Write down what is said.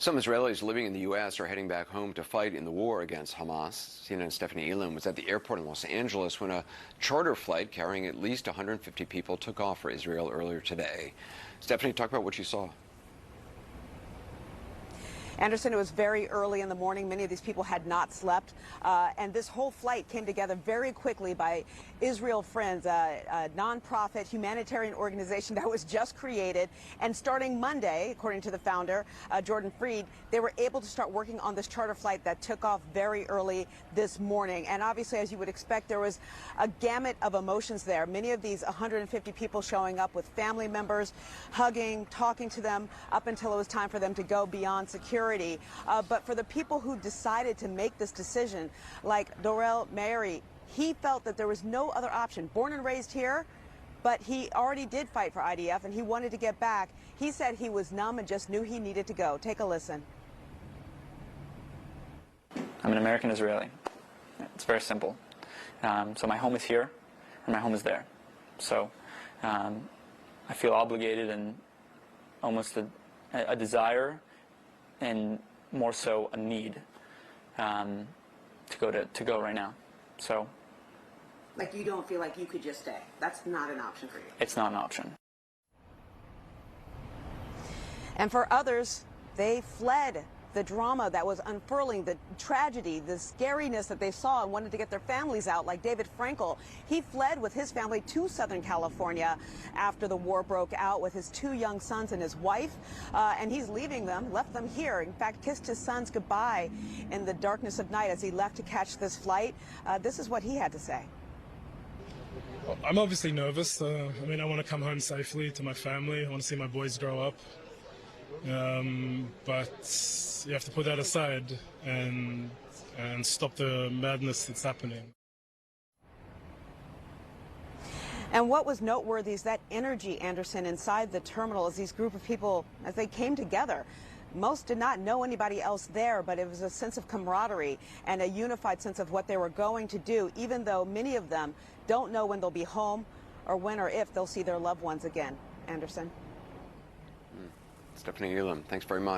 Some Israelis living in the U.S. are heading back home to fight in the war against Hamas. CNN's Stephanie Elam was at the airport in Los Angeles when a charter flight carrying at least 150 people took off for Israel earlier today. Stephanie, talk about what you saw. Anderson, it was very early in the morning. Many of these people had not slept. And this whole flight came together very quickly by Israel Friends, a nonprofit humanitarian organization that was just created. And starting Monday, according to the founder, Jordan Freed, they were able to start working on this charter flight that took off very early this morning. And obviously, as you would expect, there was a gamut of emotions there. Many of these 150 people showing up with family members, hugging, talking to them up until it was time for them to go beyond security. But for the people who decided to make this decision, like Dorel Meiri, he felt that there was no other option. Born and raised here, but he already did fight for IDF and he wanted to get back. He said he was numb and just knew he needed to go. Take a listen. I'm an American Israeli. It's very simple. So my home is here and my home is there. So I feel obligated and almost a desire and more so a need to go right now. So, like, you don't feel like you could just stay? That's not an option for you? It's not an option. And for others, they fled the drama that was unfurling, the tragedy, the scariness that they saw and wanted to get their families out, like David Frankel. He fled with his family to Southern California after the war broke out with his 2 young sons and his wife. And he's leaving them, left them here. In fact, kissed his sons goodbye in the darkness of night as he left to catch this flight. This is what he had to say. Well, I'm obviously nervous. I mean, I want to come home safely to my family. I want to see my boys grow up. But you have to put that aside and stop the madness that's happening. And what was noteworthy is that energy, Anderson, inside the terminal as these group of people, as they came together. Most did not know anybody else there, but it was a sense of camaraderie and a unified sense of what they were going to do, even though many of them don't know when they'll be home or when or if they'll see their loved ones again. Anderson. Stephanie Elam, thanks very much.